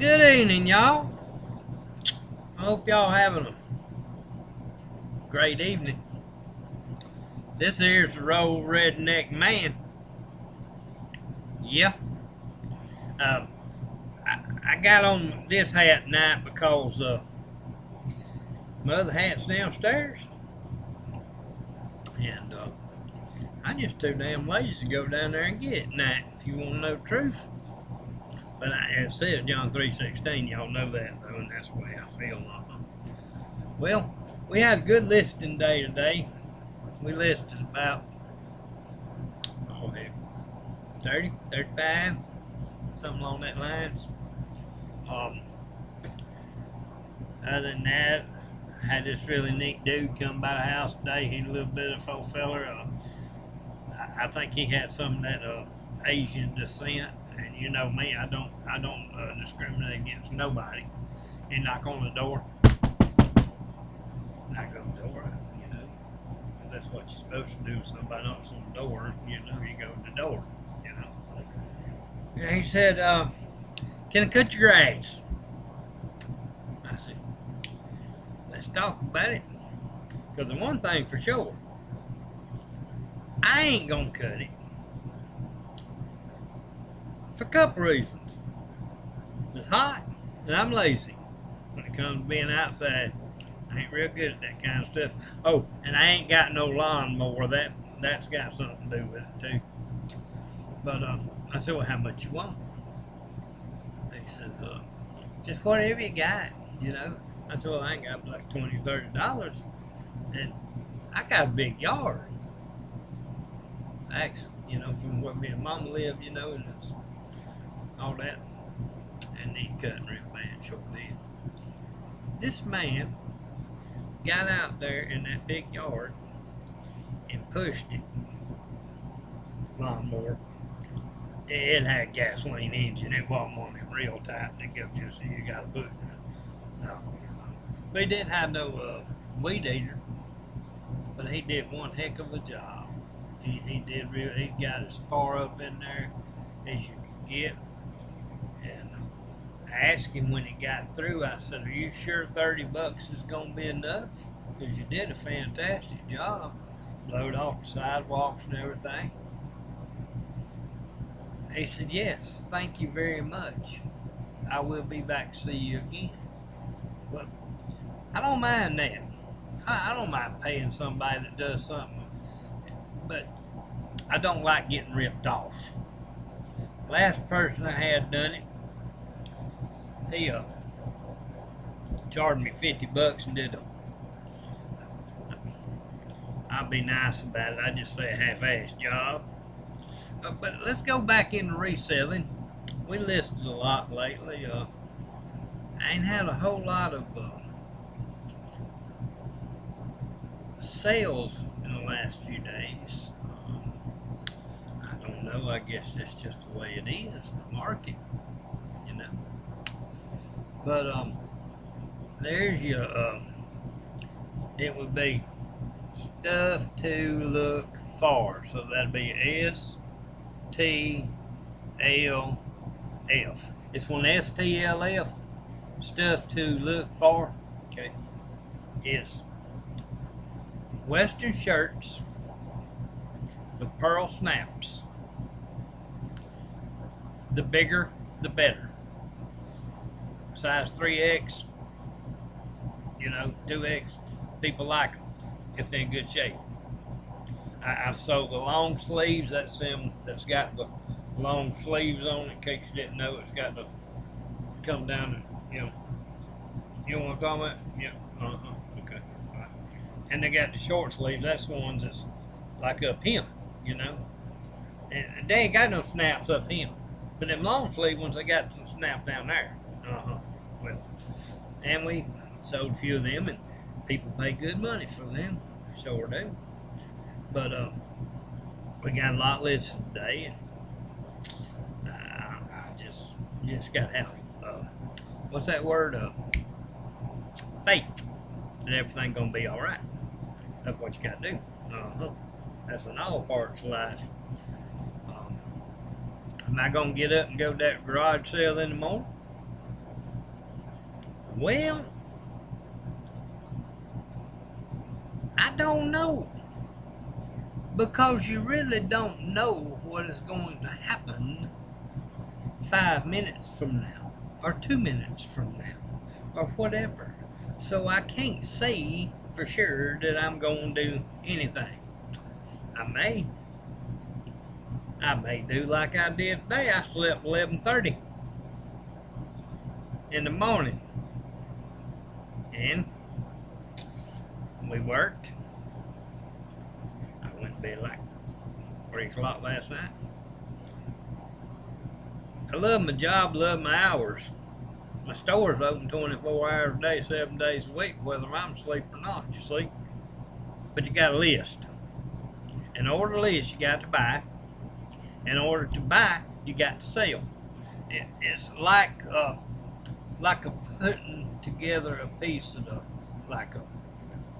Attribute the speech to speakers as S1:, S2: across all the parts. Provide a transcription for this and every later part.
S1: Good evening, y'all. I hope y'all having a great evening. This here's the old redneck man. Yeah. Uh, I got on this hat tonight because my other hat's downstairs. And I just too damn lazy to go down there and get it tonight, if you want to know the truth. But it says John 3:16. Y'all know that, though, and that's the way I feel. Well, we had a good listing day today. We listed about 30, 35, something along that lines. Other than that, I had this really neat dude come by the house today. He's a little bit of a feller. I think he had some of that Asian descent, and you know me, I don't discriminate against nobody. He knock on the door, knock on the door, you know. That's what you're supposed to do. If somebody knocks on the door, you know, you go to the door, you know. And he said, "Can I cut your grass?" I said, "Let's talk about it." Because the one thing for sure, I ain't gonna cut it. For a couple reasons. It's hot, and I'm lazy. When it comes to being outside, I ain't real good at that kind of stuff. Oh, and I ain't got no lawnmower. That's got something to do with it too. But I said, "Well, how much you want?" He says, "Just whatever you got, you know." I said, "Well, I ain't got like $20, $30, and I got a big yard. Actually, you know, from where me and Mama live, you know, and it's all that, and need cutting real bad short then." This man got out there in that big yard and pushed it. Lawnmower. It had a gasoline engine. It wasn't one of them real type that go just so you got to put. No. But he didn't have no weed eater. But he did one heck of a job. He got as far up in there as you could get. And I asked him when he got through, I said, "Are you sure $30 is going to be enough? Because you did a fantastic job. Blowed off the sidewalks and everything." He said, "Yes, thank you very much. I will be back to see you again." Well, I don't mind that. I don't mind paying somebody that does something, but I don't like getting ripped off. Last person I had done it, he charged me $50 and did I'll be nice about it. I just say a half-assed job. But let's go back into reselling. We listed a lot lately. I ain't had a whole lot of sales in the last few days. I don't know. I guess that's just the way it is, the market, you know. But there's your. It would be stuff to look for. So that'd be STLF. It's one STLF. Stuff to look for. Okay. Is Western shirts with pearl snaps. The bigger, the better. Size 3X, you know, 2X. People like them if they're in good shape. I've sold the long sleeves. That's them that's got the long sleeves on it. In case you didn't know, it's got to come down and, you know. You know what I'm talking about? Yeah. Okay. All right. And they got the short sleeves. That's the ones that's like up him, you know. And they ain't got no snaps up him. But them long sleeve ones, they got some snaps down there. Well, and we sold a few of them, and people pay good money for them. Sure do. But we got a lot listed today, and I just got to have what's that word? Faith that everything gonna be all right. That's what you got to do. That's in all parts of life. Am I gonna get up and go to that garage sale in the morning? Well, I don't know. Because you really don't know what is going to happen 5 minutes from now, or 2 minutes from now, or whatever. So I can't say for sure that I'm going to do anything. I may. I may do like I did today. I slept 11:30 in the morning. And we worked. I went to bed like 3 o'clock last night. I love my job, love my hours. My store's open 24 hours a day, 7 days a week, whether I'm asleep or not, you see. But you got a list. In order to list, you got to buy. In order to buy, you got to sell. It's like a putting together a piece of like a,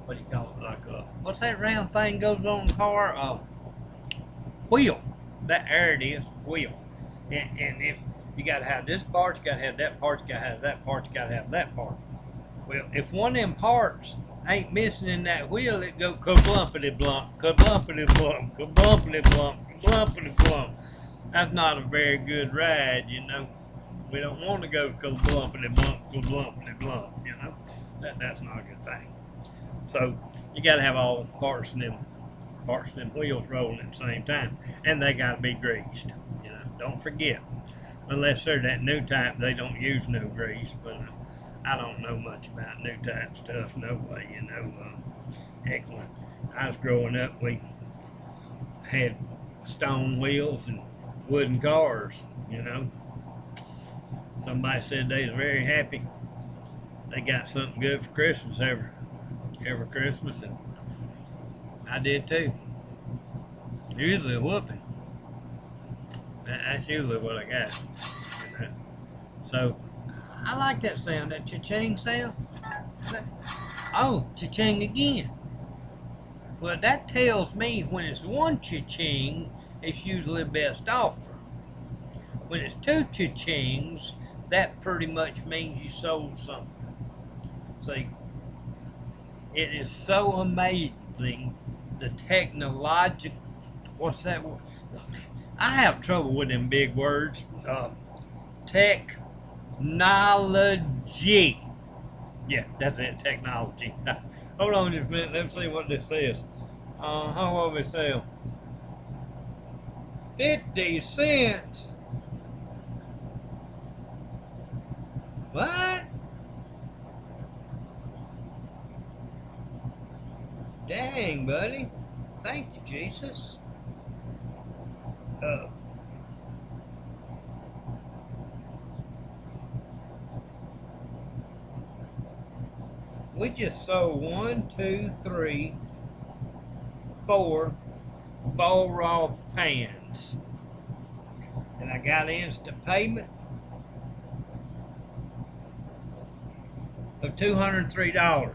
S1: what do you call it? Like a, what's that round thing goes on the car? Wheel. There it is, wheel. And if you got to have this part, you got to have that part, you got to have that part, you got to have that part. Well, if one of them parts ain't missing in that wheel, it go kablumpity blump, kablumpity blump, kablumpity blump, kablumpity blump. That's not a very good ride, you know. We don't want to go kablumpity blump, kablumpity blump, you know. That's not a good thing. So you got to have all parts of them wheels rolling at the same time, and they got to be greased. You know, don't forget. Unless they're that new type, they don't use no grease. But I don't know much about new type stuff. No way, you know. Heck, when I was growing up, we had stone wheels and wooden cars. You know. Somebody said they was very happy. They got something good for Christmas every Christmas, and I did too. Usually a whooping. That's usually what I got. You know? So I like that sound, that cha-ching sound. Oh, cha-ching again. Well, that tells me when it's one cha-ching, it's usually best offer. When it's two cha-chings, that pretty much means you sold something. See, it is so amazing the technological. What's that word? I have trouble with them big words. Technology. Yeah, that's it. Technology. Hold on just a minute. Let me see what this says. How will we sell? 50 cents. What? Dang, buddy. Thank you, Jesus. We just sold 1, 2, 3, 4 Volroth pans. And I got instant payment of $203.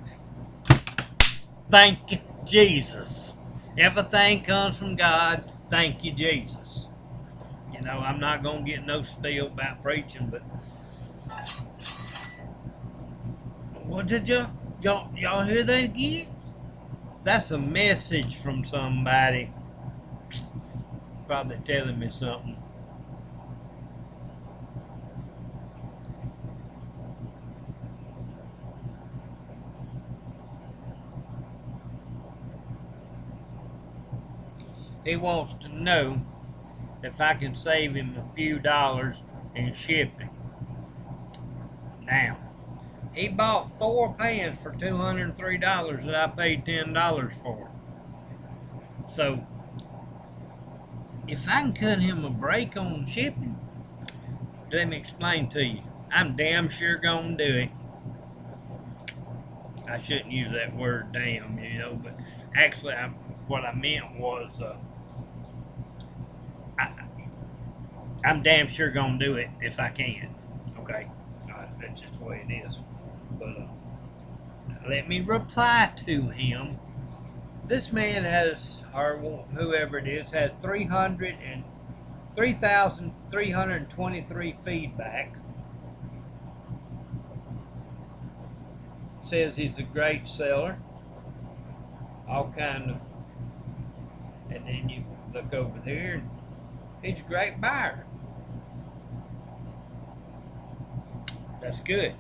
S1: Thank you, Jesus. Everything comes from God. Thank you, Jesus. You know, I'm not going to get no spiel about preaching, but what did y'all hear that again? That's a message from somebody. Probably telling me something. He wants to know if I can save him a few dollars in shipping. Now, he bought 4 pans for $203 that I paid $10 for. So, if I can cut him a break on shipping, let me explain to you. I'm damn sure gonna do it. I shouldn't use that word damn, you know, but actually what I meant was I'm damn sure gonna do it if I can. Okay, that's just the way it is. But let me reply to him. This man has, or whoever it is, has 3,323 feedback. says he's a great seller, all kind of, and then you look over there and he's a great buyer. That's good,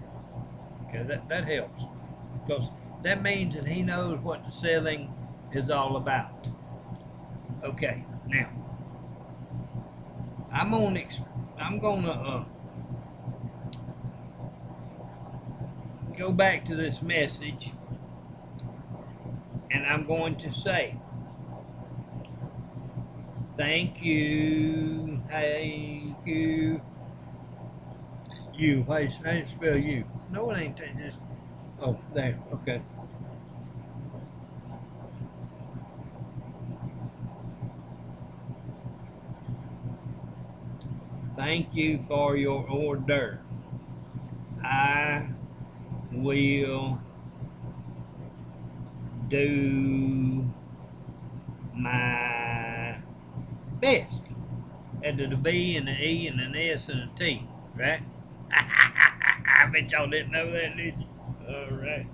S1: because that helps, because that means that he knows what the selling is all about. Okay, now I'm gonna go back to this message, and I'm going to say thank you. You. How do you spell you? No, it ain't just. Oh, there. Okay. Thank you for your order. I will do my best. And the B and the E and an S and a T, right? I bet y'all didn't know that, did you? All right.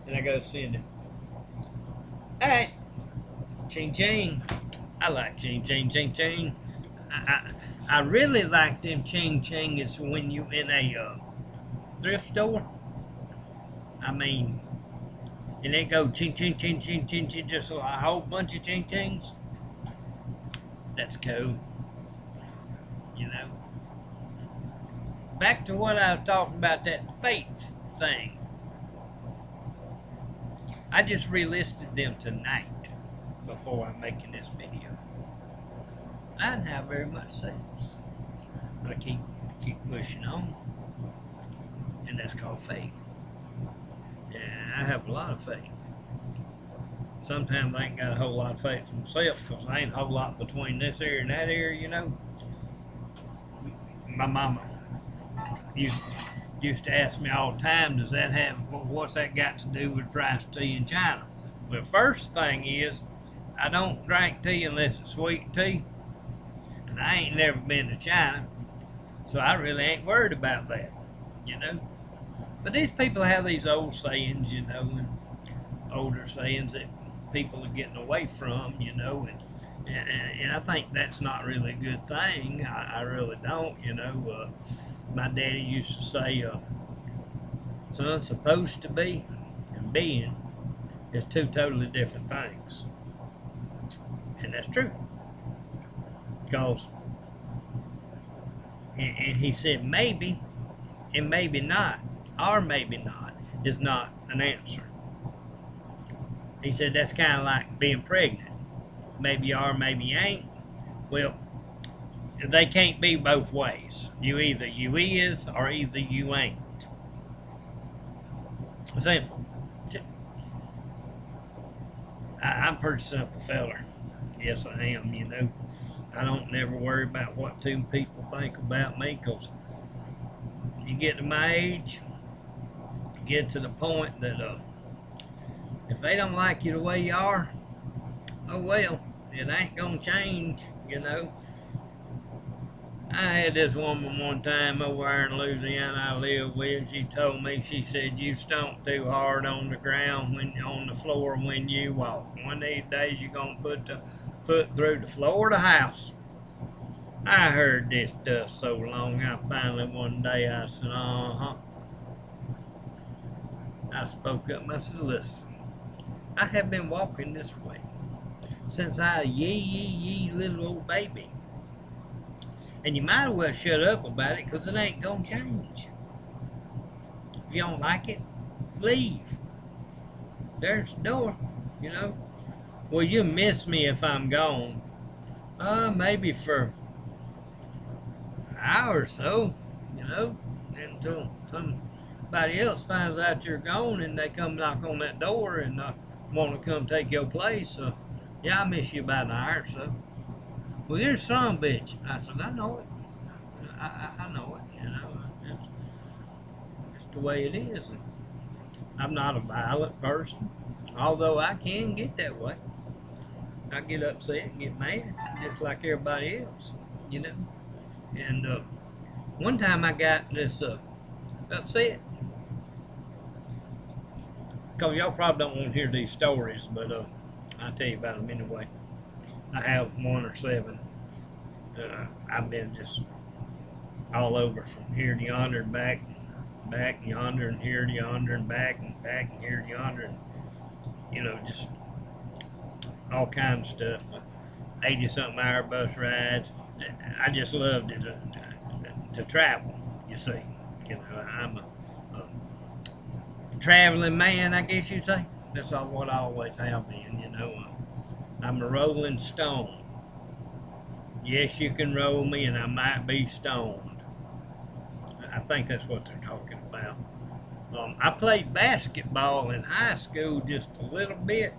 S1: And I go send it. All right. Ching ching. I like ching ching ching ching. I really like them ching ching is when you in a thrift store. I mean, and they go ching ching ching ching ching ching, just a whole bunch of ching chings. That's cool. You know. Back to what I was talking about, that faith thing. I just relisted them tonight before I'm making this video. I didn't have very much sales, but I keep pushing on, and that's called faith. Yeah, I have a lot of faith. Sometimes I ain't got a whole lot of faith in myself, because I ain't a whole lot between this area and that area, you know. My mama used to ask me all the time, does that have, what's that got to do with price tea in China? Well, first thing is, I don't drink tea unless it's sweet tea. And I ain't never been to China, so I really ain't worried about that, you know. But these people have these old sayings, you know, and older sayings that people are getting away from, you know, and I think that's not really a good thing. I really don't, you know. My daddy used to say, son's supposed to be and being is two totally different things. And that's true. Because, and he said maybe and maybe not, or maybe not, is not an answer. He said that's kind of like being pregnant. Maybe you are, maybe you ain't. Well, they can't be both ways. Either you is or either you ain't. Simple. I'm a pretty simple feller. Yes, I am, you know. I don't never worry about what two people think about me, because you get to my age, you get to the point that if they don't like you the way you are, oh well, it ain't gonna change, you know. I had this woman one time over there in Louisiana I live with. She told me, she said, you stomp too hard on the ground, on the floor when you walk. One of these days you're gonna put the foot through the floor of the house. I heard this stuff so long, I finally one day I said, I spoke up and I said, listen, I have been walking this way since I was a yee little old baby. And you might as well shut up about it, because it ain't gonna change. If you don't like it, leave. There's the door, you know. Well, you miss me if I'm gone. Maybe for an hour or so, you know, until somebody else finds out you're gone and they come knock on that door and want to come take your place. So, yeah, I miss you about an hour or so. Well, you're some bitch. I said, I know it. I know it, you know. It's the way it is. And I'm not a violent person, although I can get that way. I get upset and get mad, just like everybody else, you know. And one time I got this upset, Because y'all probably don't want to hear these stories, but I'll tell you about them anyway. I have 1 or 7. I've been just all over from here to yonder and back and yonder and here to yonder and back and here to yonder, and you know, just all kinds of stuff. 80-something hour bus rides. I just loved it to travel. You see, you know, I'm a traveling man, I guess you'd say. That's all what I always have been. You know, I'm a rolling stone. Yes, you can roll me, and I might be stoned. I think that's what they're talking about. I played basketball in high school just a little bit,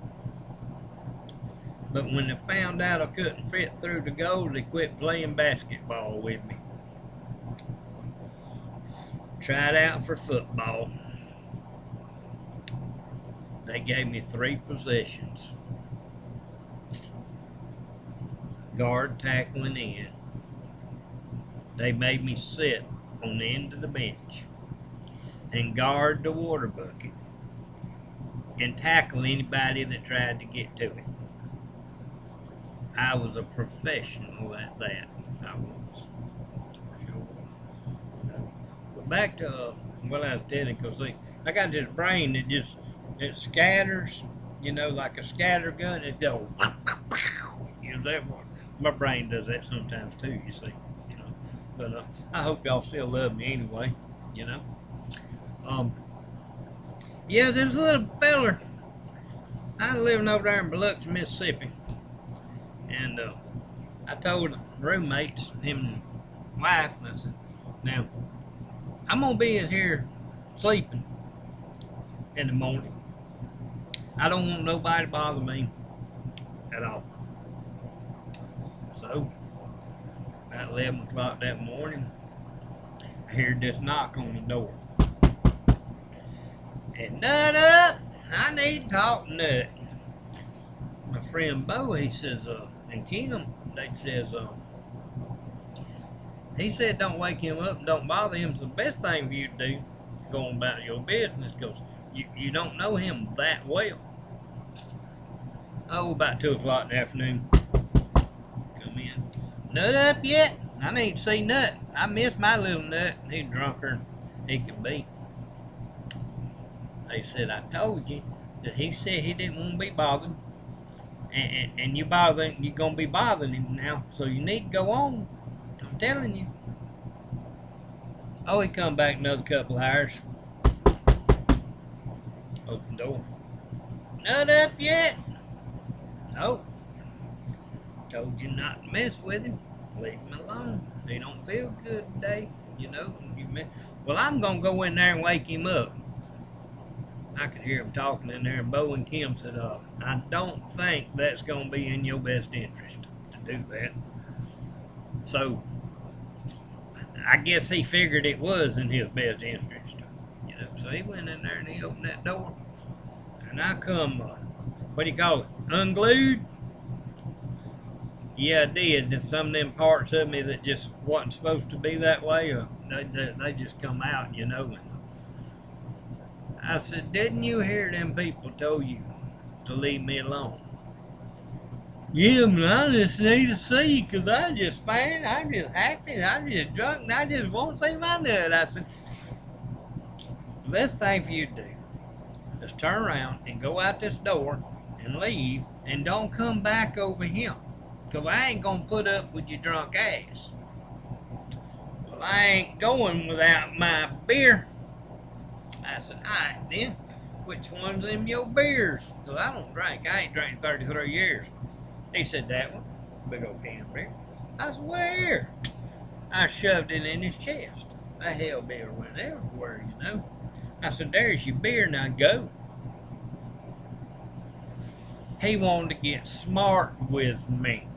S1: but when they found out I couldn't fit through the goal, they quit playing basketball with me. Tried out for football. They gave me 3 possessions. Guard, tackle, and end. They made me sit on the end of the bench and guard the water bucket and tackle anybody that tried to get to it. I was a professional at that. I was. Sure. But back to what I was telling, because I got this brain that just it scatters, you know, like a scatter gun. It goes, you know, that one. My brain does that sometimes too, you see, you know. But I hope y'all still love me anyway, you know. Yeah, there's a little feller. I was living over there in Biloxi, Mississippi, and I told roommates, him and wife, and I said, now, I'm gonna be in here sleeping in the morning. I don't want nobody to bother me at all. So, about 11 o'clock that morning, I heard this knock on the door. And Nut up, I need to talk to Nut. My friend Bo, he says, and Kim, they says, he said don't wake him up and don't bother him. So the best thing for you to do, going about your business, because you don't know him that well. Oh, about 2 o'clock in the afternoon. Come in. Nut up yet? I need to see Nut. I miss my little Nut. He's drunker than he could be. They said, I told you that he said he didn't want to be bothered. And you're going to be bothering him now. So you need to go on. I'm telling you. Oh, he come back another couple of hours. Open door. Nut up yet? No. Told you not to mess with him. Leave him alone. He don't feel good today. You know. Well, I'm going to go in there and wake him up. I could hear him talking in there, and Bo and Kim said, I don't think that's going to be in your best interest to do that. So, I guess he figured it was in his best interest. You know, so he went in there and he opened that door. And I come, what do you call it, unglued? Yeah, I did. There's some of them parts of me that just wasn't supposed to be that way, they just come out, you know. I said, didn't you hear them people told you to leave me alone? Yeah, but I just need to see you because I'm just fine, I'm just happy, I'm just drunk, and I just want to see my nut. I said, the best thing for you to do is turn around and go out this door and leave and don't come back over here because I ain't going to put up with your drunk ass. Well, I ain't going without my beer. I said, all right then, which one's in your beers? Because I don't drink. I ain't drank 33 years. He said, that one. Big old can of beer. I said, where? I shoved it in his chest. That hell beer went everywhere, you know. I said, there's your beer, now go. He wanted to get smart with me.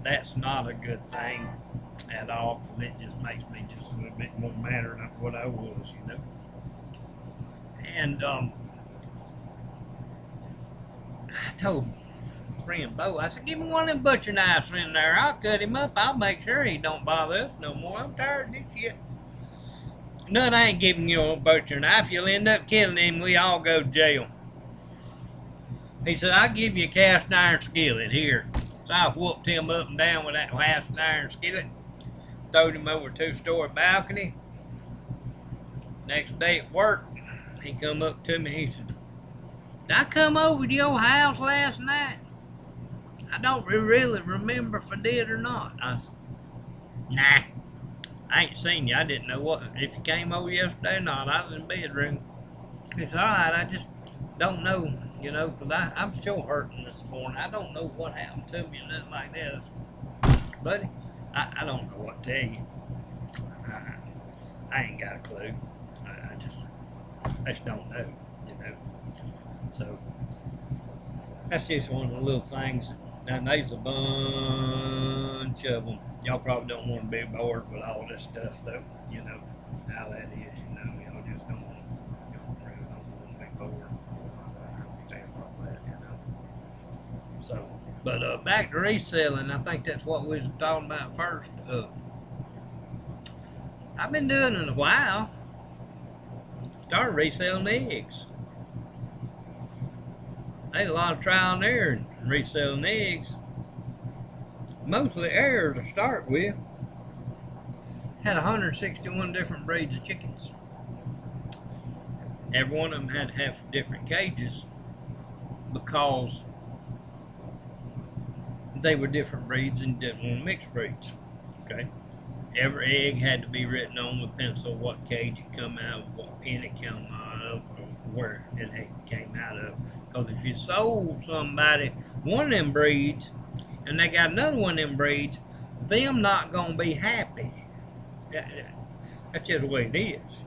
S1: That's not a good thing at all, because it just makes me just a little bit more madder than what I was, you know. And I told my friend Bo, I said, give me one of them butcher knives in there. I'll cut him up. I'll make sure he don't bother us no more. I'm tired of this shit. None, I ain't giving you a butcher knife. You'll end up killing him. We all go to jail. He said, I'll give you a cast iron skillet here. So I whooped him up and down with that cast iron skillet. Throwed him over a 2-story balcony. Next day at work, he come up to me. He said, did I come over to your house last night? I don't really remember if I did or not. I said, nah, I ain't seen you. I didn't know if you came over yesterday or not. I was in the bedroom. He said, all right, I just don't know, because I'm still hurting this morning. I don't know what happened to me or nothing like this. Buddy, I don't know what to tell you. I ain't got a clue. I just don't know, So, that's just one of the little things. And there's a bunch of them. Y'all probably don't want to be bored with all this stuff, though. How that is, y'all just don't want to be bored. I understand all that, So, but back to reselling, I think that's what we was talking about first. I've been doing it a while. Started reselling eggs. There's a lot of trial and error in reselling eggs. Mostly error to start with. Had 161 different breeds of chickens. Every one of them had to have different cages because they were different breeds and didn't want mixed breeds. Okay. Every egg had to be written on with pencil what cage it come out of, what pen it came out of, or where it came out of. Because if you sold somebody one of them breeds and they got another one of them breeds, them not going to be happy. That's just the way it is,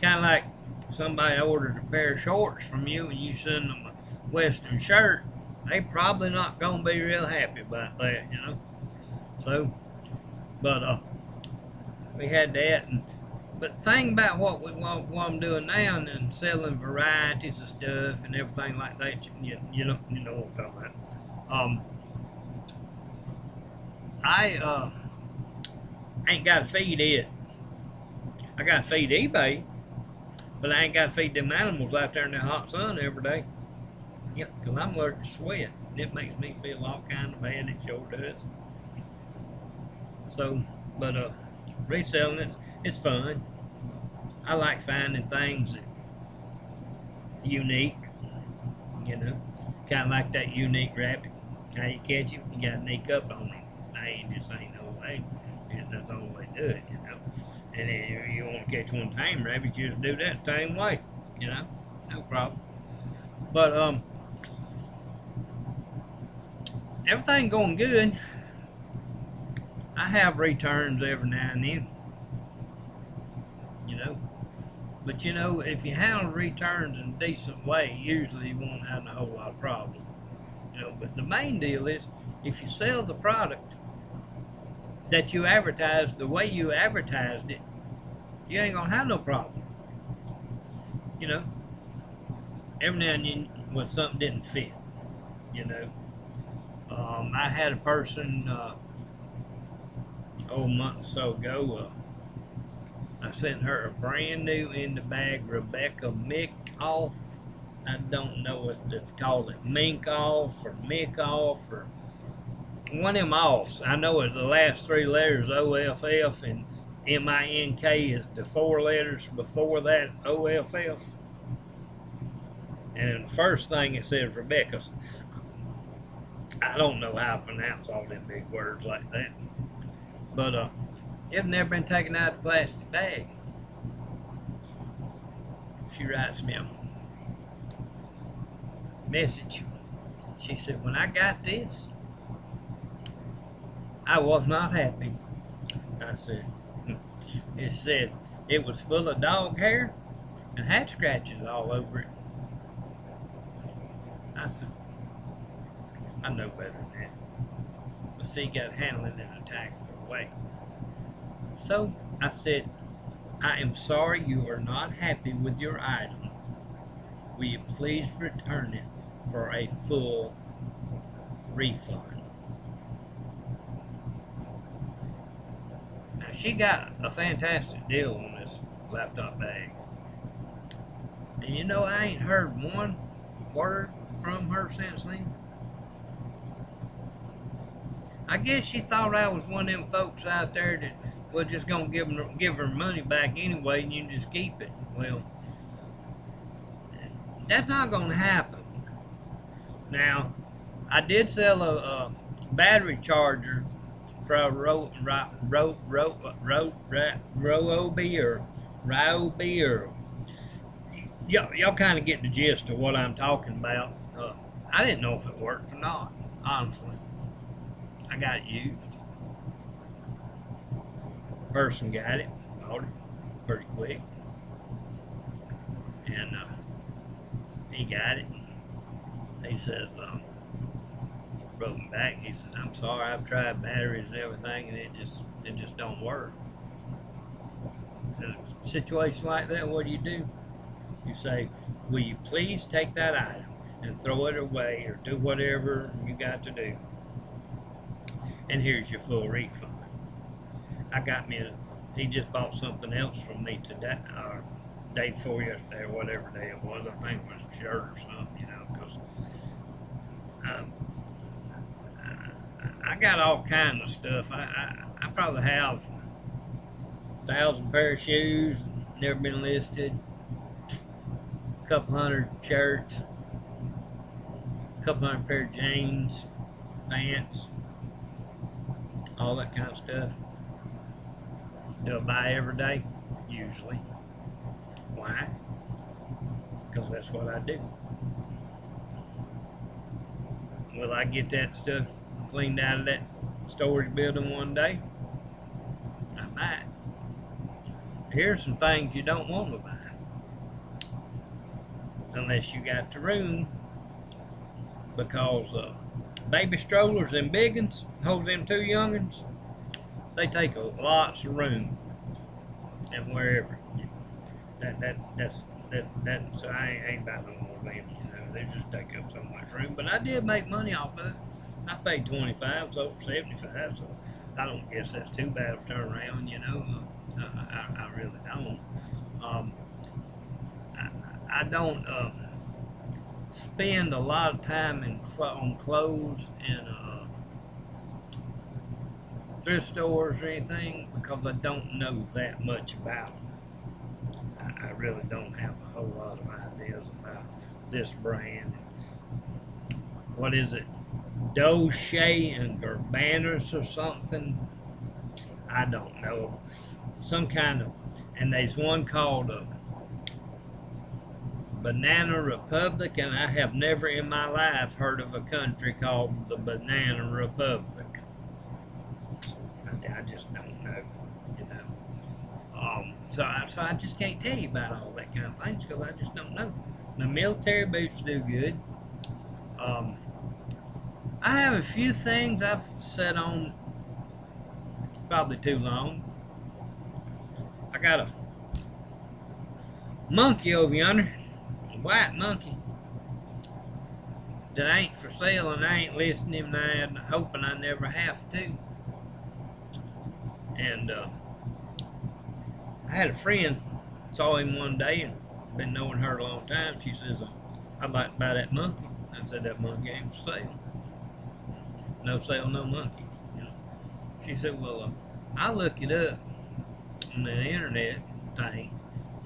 S1: Kind of like somebody ordered a pair of shorts from you and you send them a Western shirt, they probably not going to be real happy about that, So, but we had that. But the thing about what I'm doing now and selling varieties of stuff and everything like that, you know what I'm talking about. I ain't got to feed it. I got to feed eBay, but I ain't got to feed them animals out there in the hot sun every day. Yeah, because I'm allergic to sweat. It makes me feel all kind of bad. It sure does. So, but reselling it's fun. I like finding things that unique, kind of like that unique rabbit. How you catch him, you got to sneak up on him. Just ain't no way. And that's the only way to do it, And if you want to catch one tame rabbit, you just do that the same way, no problem. But everything going good. I have returns every now and then, But if you handle returns in a decent way, usually you won't have a whole lot of problem. But the main deal is if you sell the product that you advertised the way you advertised it, you ain't gonna have no problem. Every now and then when something didn't fit, I had a person a month or so ago. I sent her a brand new in the bag Rebecca Mick off. I don't know if they call it Mink off or Mick off or one of them offs. I know it's the last 3 letters OFF and MINK is the 4 letters before that OFF. And the first thing it says Rebecca. I don't know how to pronounce all them big words like that. But it's never been taken out of the plastic bag. She writes me a message. She said, when I got this, I was not happy. I said, it said it was full of dog hair and hat scratches all over it. I said, I know better than that. But see, you got to handle it in a tactful way. So I said, I am sorry you are not happy with your item. Will you please return it for a full refund? Now, she got a fantastic deal on this laptop bag. And you know, I ain't heard one word from her since then. I guess she thought I was one of them folks out there that was just gonna give her money back anyway, and you can just keep it. Well, that's not gonna happen. Now, I did sell a battery charger for a Ryobi or y'all kind of get the gist of what I'm talking about. I didn't know if it worked or not, honestly. I got it used. Person got it, bought it pretty quick, and he got it. He says, wrote him back. He said, "I'm sorry, I've tried batteries and everything, and it just don't work." In a situation like that, what do? You say, "Will you please take that item and throw it away, or do whatever you got to do, and here's your full refund." He just bought something else from me today, or day before yesterday, or whatever day it was. I think it was a shirt or something, you know, because I got all kinds of stuff. I probably have 1,000 pair of shoes, never been listed, a couple hundred shirts, a couple hundred pair of jeans, pants, all that kind of stuff. Do I buy every day? Usually. Why? Because that's what I do. Will I get that stuff cleaned out of that storage building one day? I might. Here's some things you don't want to buy. Unless you got the room. Because baby strollers and big uns, hold them two youngins, they take lots of room. And wherever. So I ain't buying no more of them, you know. They just take up so much room. But I did make money off of it. I paid 25, so 75, so I don't guess that's too bad of a turnaround, you know. I really don't. I don't spend a lot of time on clothes and thrift stores or anything because I don't know that much about them. I really don't have a whole lot of ideas about this brand. What is it? Dolce and Gabbana or something? I don't know. Some kind of, and there's one called Banana Republic, and I have never in my life heard of a country called the Banana Republic. I just don't know, you know. So I just can't tell you about all that kind of things because I just don't know. The military boots do good. I have a few things I've sat on probably too long. I got a monkey over yonder, a white monkey that ain't for sale, and I ain't listing him, and I'm hoping I never have to. And I had a friend, saw him one day, and been knowing her a long time. She says, "I'd like to buy that monkey." I said, "That monkey ain't for sale. No sale, no monkey." You know. She said, "Well, I'll look it up on the internet thing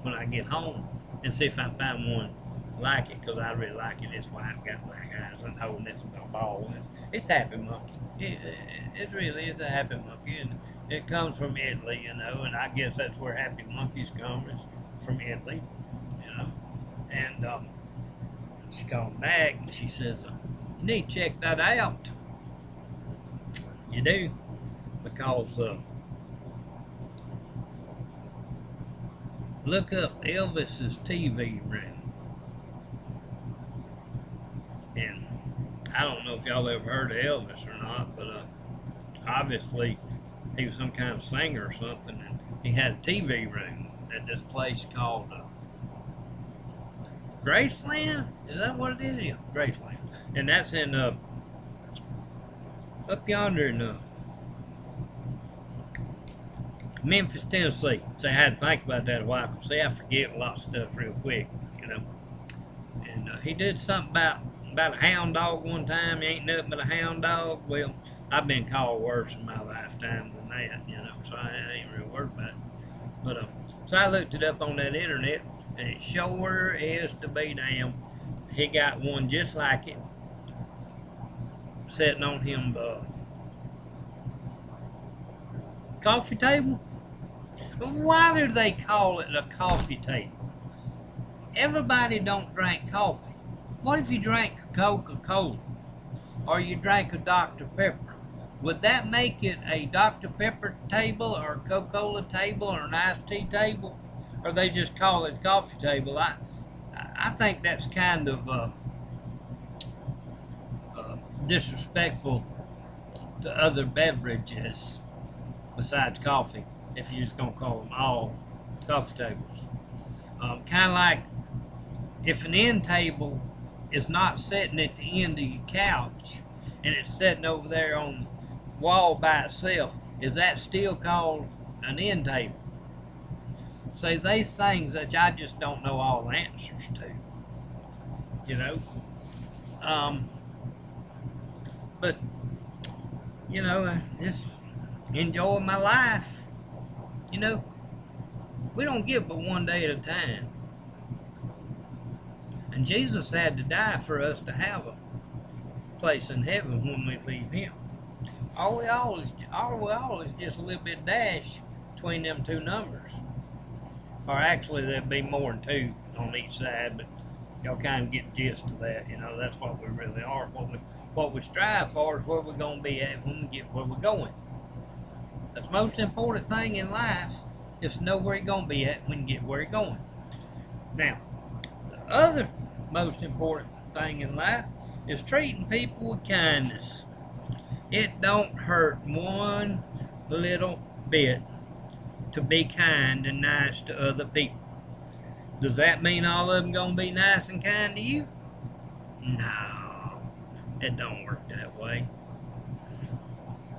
S1: when I get home and see if I find one like it, because I really like it. It's white, got black eyes, and holding this ball. It's Happy Monkey. It really is a Happy Monkey, and it comes from Italy, you know, and I guess that's where Happy Monkeys come, is from Italy, you know." And she called back and she says, "You need to check that out." You do, because look up Elvis's TV room. And I don't know if y'all ever heard of Elvis or not, but obviously he was some kind of singer or something, and he had a TV room at this place called Graceland. Is that what it is? Yeah, Graceland. And that's in up yonder in Memphis, Tennessee. See, I had to think about that a while. 'Cause see, I forget a lot of stuff real quick, you know. And he did something about a hound dog one time. He ain't nothing but a hound dog. Well, I've been called worse in my lifetime than that, you know. So I ain't real worried about it. But so I looked it up on that internet, and it sure is to be damn. He got one just like it, sitting on him coffee table. Why do they call it a coffee table? Everybody don't drink coffee. What if you drank Coca-Cola or you drank a Dr. Pepper? Would that make it a Dr. Pepper table or a Coca-Cola table or an iced tea table? Or they just call it coffee table? I think that's kind of disrespectful to other beverages besides coffee if you're just going to call them all coffee tables. Kind of like if an end table is not sitting at the end of your couch and it's sitting over there on the wall by itself, is that still called an end table? See, these things that I just don't know all the answers to, you know. But, you know, I just enjoy my life. You know, we don't get but one day at a time. And Jesus had to die for us to have a place in heaven when we leave him. All we all is just a little bit dash between them two numbers. Or actually, there'd be more than two on each side, but y'all kind of get the gist of that. You know, that's what we really are. What we strive for is where we're going to be at when we get where we're going. That's the most important thing in life, is to know where you're going to be at when you get where you're going. Now, the other most important thing in life is treating people with kindness. It don't hurt one little bit to be kind and nice to other people. Does that mean all of them gonna be nice and kind to you? No, it don't work that way.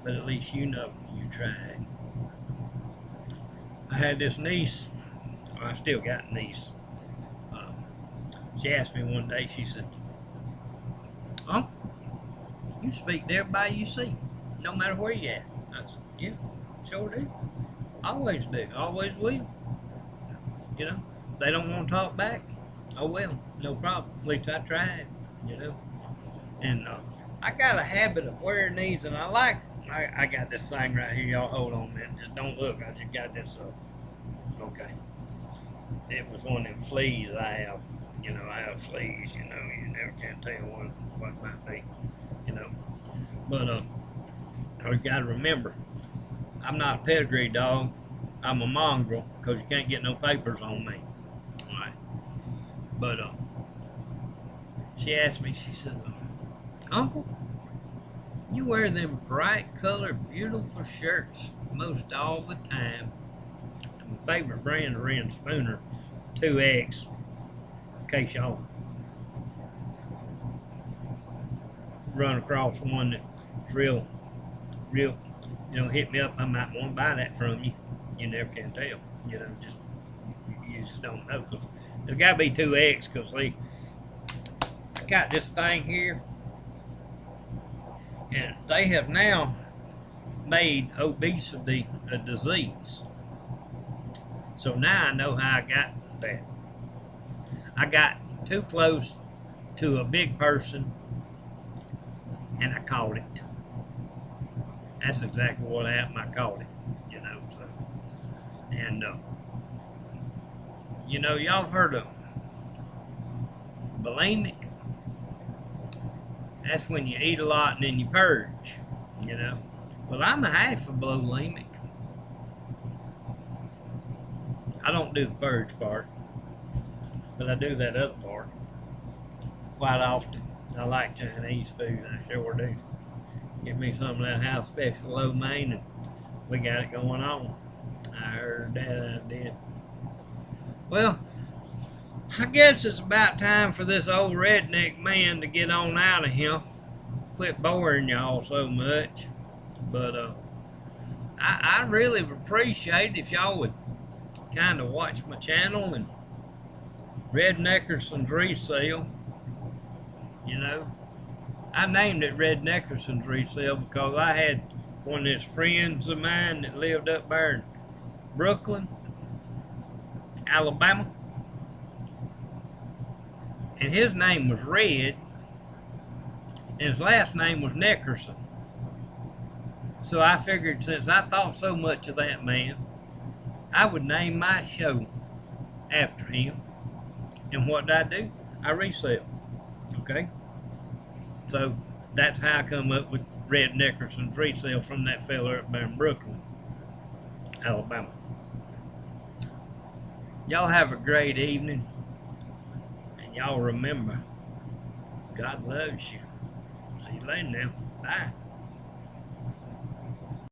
S1: But at least you know you tried. I had this niece, or I still got a niece. She asked me one day, she said, "Uncle, you speak to everybody you see, no matter where you at." I said, "Yeah, sure do. Always do, always will. You know, if they don't want to talk back, oh well, no problem. At least I tried, you know." And I got a habit of wearing these, and I got this thing right here. Y'all hold on a minute. Just don't look. I just got this okay. It was one of them fleas I have. You know, I have fleas, you know, you never can tell what it might be, you know. But you gotta remember, I'm not a pedigree dog. I'm a mongrel, because you can't get no papers on me. All right. But she asked me, she says, "Uncle, you wear them bright colored, beautiful shirts most all the time." And my favorite brand is Ren Spooner 2X. In case y'all run across one that's real, you know, hit me up. I might want to buy that from you. You never can tell. You know, you just don't know. Cause there's got to be 2X, because see, I got this thing here, and they have now made obesity a disease. So now I know how I got that. I got too close to a big person, and I caught it. That's exactly what happened. I caught it, you know. So, and you know, y'all have heard of bulimic? That's when you eat a lot and then you purge, you know. Well, I'm a half a bulimic. I don't do the purge part, but I do that other part quite often. I like Chinese food, I sure do. Give me some of that house special lo mein, and we got it going on. I heard that, I did. Well, I guess it's about time for this old redneck man to get on out of here. Quit boring y'all so much. But I really appreciate if y'all would kind of watch my channel and Redneckerson's Resale. You know, I named it Redneckerson's Resale because I had one of his friends of mine that lived up there in Brooklyn, Alabama, and his name was Red, and his last name was Neckerson. So I figured since I thought so much of that man, I would name my show after him. And what did I do? I resell. Okay? So that's how I come up with Red Neckerson's Resale from that fella up there in Brooklyn, Alabama. Y'all have a great evening. And y'all remember, God loves you. See you later now. Bye.